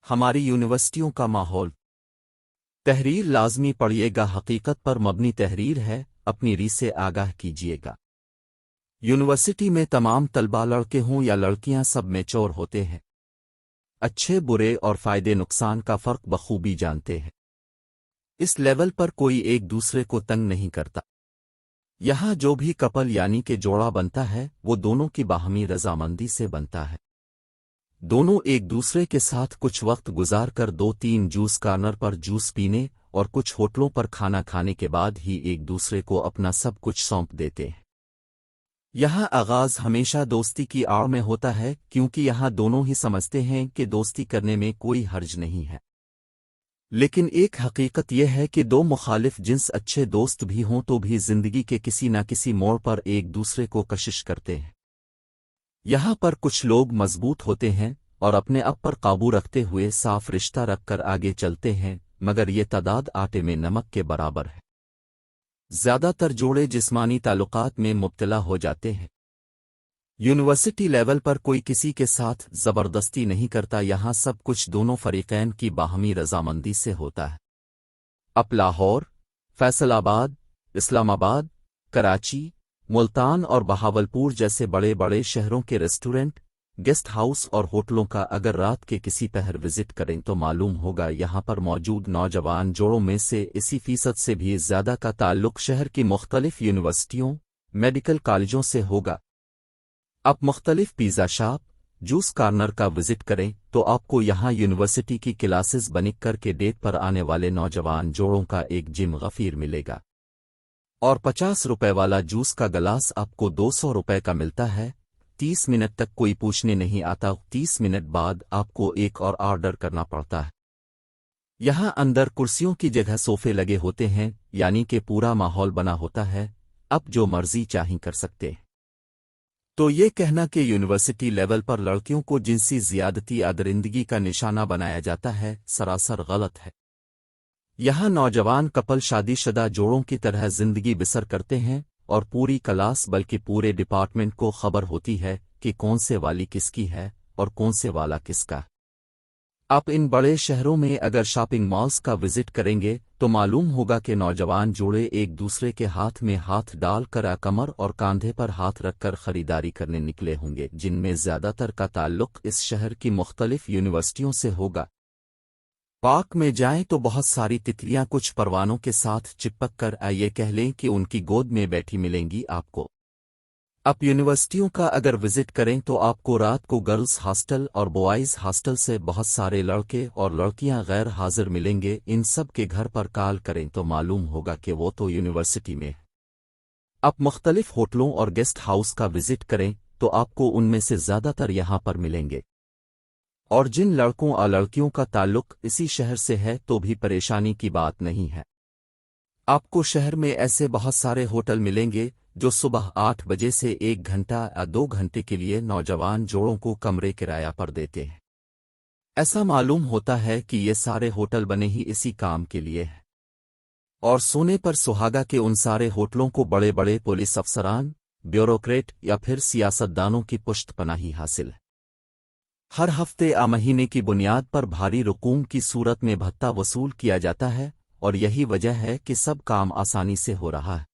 ہماری یونیورسٹیوں کا ماحول تحریر لازمی پڑھیے گا، حقیقت پر مبنی تحریر ہے، اپنی ری سے آگاہ کیجیے گا۔ یونیورسٹی میں تمام طلباء لڑکے ہوں یا لڑکیاں سب میچور ہوتے ہیں، اچھے برے اور فائدے نقصان کا فرق بخوبی جانتے ہیں۔ اس لیول پر کوئی ایک دوسرے کو تنگ نہیں کرتا۔ یہاں جو بھی کپل یعنی کہ جوڑا بنتا ہے وہ دونوں کی باہمی رضامندی سے بنتا ہے۔ دونوں ایک دوسرے کے ساتھ کچھ وقت گزار کر 2-3 جوس کارنر پر جوس پینے اور کچھ ہوٹلوں پر کھانا کھانے کے بعد ہی ایک دوسرے کو اپنا سب کچھ سونپ دیتے ہیں۔ یہاں آغاز ہمیشہ دوستی کی آڑ میں ہوتا ہے، کیونکہ یہاں دونوں ہی سمجھتے ہیں کہ دوستی کرنے میں کوئی حرج نہیں ہے۔ لیکن ایک حقیقت یہ ہے کہ دو مخالف جنس اچھے دوست بھی ہوں تو بھی زندگی کے کسی نہ کسی موڑ پر ایک دوسرے کو کشش کرتے ہیں۔ یہاں پر کچھ لوگ مضبوط ہوتے ہیں اور اپنے آپ پر قابو رکھتے ہوئے صاف رشتہ رکھ کر آگے چلتے ہیں، مگر یہ تعداد آٹے میں نمک کے برابر ہے۔ زیادہ تر جوڑے جسمانی تعلقات میں مبتلا ہو جاتے ہیں۔ یونیورسٹی لیول پر کوئی کسی کے ساتھ زبردستی نہیں کرتا، یہاں سب کچھ دونوں فریقین کی باہمی رضامندی سے ہوتا ہے۔ اب لاہور، فیصل آباد، اسلام آباد، کراچی، ملتان اور بہاولپور جیسے بڑے بڑے شہروں کے ریسٹورنٹ، گیسٹ ہاؤس اور ہوٹلوں کا اگر رات کے کسی پہر وزٹ کریں تو معلوم ہوگا یہاں پر موجود نوجوان جوڑوں میں سے 80% سے بھی زیادہ کا تعلق شہر کی مختلف یونیورسٹیوں، میڈیکل کالجوں سے ہوگا۔ آپ مختلف پیزا شاپ، جوس کارنر کا وزٹ کریں تو آپ کو یہاں یونیورسٹی کی کلاسز بنک کر کے ڈیٹ پر آنے والے نوجوان جوڑوں کا ایک جم غفیر ملے گا، اور 50 روپے والا جوس کا گلاس آپ کو 200 روپے کا ملتا ہے۔ 30 منٹ تک کوئی پوچھنے نہیں آتا، 30 منٹ بعد آپ کو ایک اور آرڈر کرنا پڑتا ہے۔ یہاں اندر کرسیوں کی جگہ صوفے لگے ہوتے ہیں، یعنی کہ پورا ماحول بنا ہوتا ہے، اب جو مرضی چاہیں کر سکتے ہیں۔ تو یہ کہنا کہ یونیورسٹی لیول پر لڑکیوں کو جنسی زیادتی یا درندگی کا نشانہ بنایا جاتا ہے، سراسر غلط ہے۔ یہاں نوجوان کپل شادی شدہ جوڑوں کی طرح زندگی بسر کرتے ہیں، اور پوری کلاس بلکہ پورے ڈپارٹمنٹ کو خبر ہوتی ہے کہ کون سے والی کس کی ہے اور کون سے والا کس کا۔ آپ ان بڑے شہروں میں اگر شاپنگ مالز کا وزٹ کریں گے تو معلوم ہوگا کہ نوجوان جوڑے ایک دوسرے کے ہاتھ میں ہاتھ ڈال کر کمر اور کاندھے پر ہاتھ رکھ کر خریداری کرنے نکلے ہوں گے، جن میں زیادہ تر کا تعلق اس شہر کی مختلف یونیورسٹیوں سے ہوگا۔ پارک میں جائیں تو بہت ساری تتلیاں کچھ پروانوں کے ساتھ چپک کر یہ کہہ لیں کہ ان کی گود میں بیٹھی ملیں گی آپ کو۔ آپ یونیورسٹیوں کا اگر وزٹ کریں تو آپ کو رات کو گرلز ہاسٹل اور بوائز ہاسٹل سے بہت سارے لڑکے اور لڑکیاں غیر حاضر ملیں گے، ان سب کے گھر پر کال کریں تو معلوم ہوگا کہ وہ تو یونیورسٹی میں ہے۔ آپ مختلف ہوٹلوں اور گیسٹ ہاؤس کا وزٹ کریں تو آپ کو ان میں سے زیادہ تر یہاں پر ملیں گے، اور جن لڑکوں اور لڑکیوں کا تعلق اسی شہر سے ہے تو بھی پریشانی کی بات نہیں ہے۔ آپ کو شہر میں ایسے بہت سارے ہوٹل ملیں گے جو صبح 8 بجے سے 1 گھنٹہ یا 2 گھنٹے کے لیے نوجوان جوڑوں کو کمرے کرایہ پر دیتے ہیں۔ ایسا معلوم ہوتا ہے کہ یہ سارے ہوٹل بنے ہی اسی کام کے لیے ہیں، اور سونے پر سہاگا کے ان سارے ہوٹلوں کو بڑے بڑے پولیس افسران، بیوروکریٹ یا پھر سیاستدانوں کی پشت پناہی حاصل ہے۔ ہر ہفتے مہینے کی بنیاد پر بھاری رقوم کی صورت میں بھتہ وصول کیا جاتا ہے، اور یہی وجہ ہے کہ سب کام آسانی سے ہو رہا ہے۔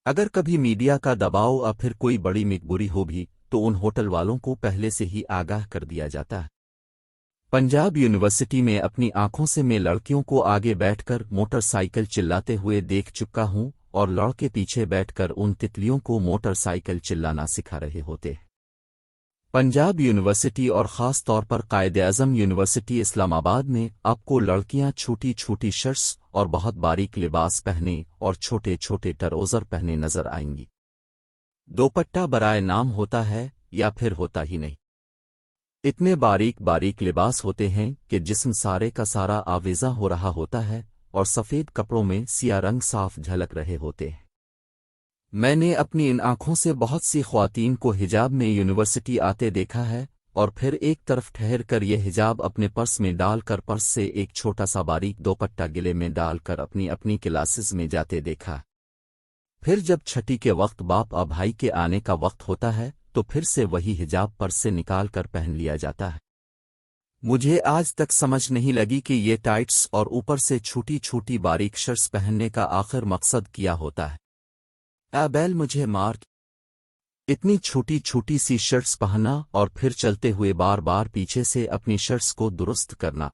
اگر کبھی میڈیا کا دباؤ یا پھر کوئی بڑی مجبوری ہو بھی تو ان ہوٹل والوں کو پہلے سے ہی آگاہ کر دیا جاتا ہے۔ پنجاب یونیورسٹی میں اپنی آنکھوں سے میں لڑکیوں کو آگے بیٹھ کر موٹر سائیکل چلاتے ہوئے دیکھ چکا ہوں، اور لڑکے پیچھے بیٹھ کر ان تتلیوں کو موٹر سائیکل چلانا سکھا رہے ہوتے ہیں۔ پنجاب یونیورسٹی اور خاص طور پر قائد اعظم یونیورسٹی اسلام آباد میں آپ کو لڑکیاں چھوٹی چھوٹی شرٹس اور بہت باریک لباس پہنے اور چھوٹے چھوٹے ٹروزر پہنے نظر آئیں گی۔ دوپٹہ برائے نام ہوتا ہے یا پھر ہوتا ہی نہیں۔ اتنے باریک باریک لباس ہوتے ہیں کہ جسم سارے کا سارا آویزاں ہو رہا ہوتا ہے، اور سفید کپڑوں میں سیاہ رنگ صاف جھلک رہے ہوتے ہیں۔ میں نے اپنی ان آنکھوں سے بہت سی خواتین کو حجاب میں یونیورسٹی آتے دیکھا ہے، اور پھر ایک طرف ٹھہر کر یہ حجاب اپنے پرس میں ڈال کر پرس سے ایک چھوٹا سا باریک دوپٹہ گلے میں ڈال کر اپنی اپنی کلاسز میں جاتے دیکھا۔ پھر جب چھٹی کے وقت باپ اور بھائی کے آنے کا وقت ہوتا ہے تو پھر سے وہی حجاب پرس سے نکال کر پہن لیا جاتا ہے۔ مجھے آج تک سمجھ نہیں لگی کہ یہ ٹائٹس اور اوپر سے چھوٹی چھوٹی باریک شرٹس پہننے کا آخر مقصد کیا ہوتا ہے۔ بیل مجھے مار، اتنی چھوٹی چھوٹی سی شرٹس پہننا اور پھر چلتے ہوئے بار بار پیچھے سے اپنی شرٹس کو درست کرنا۔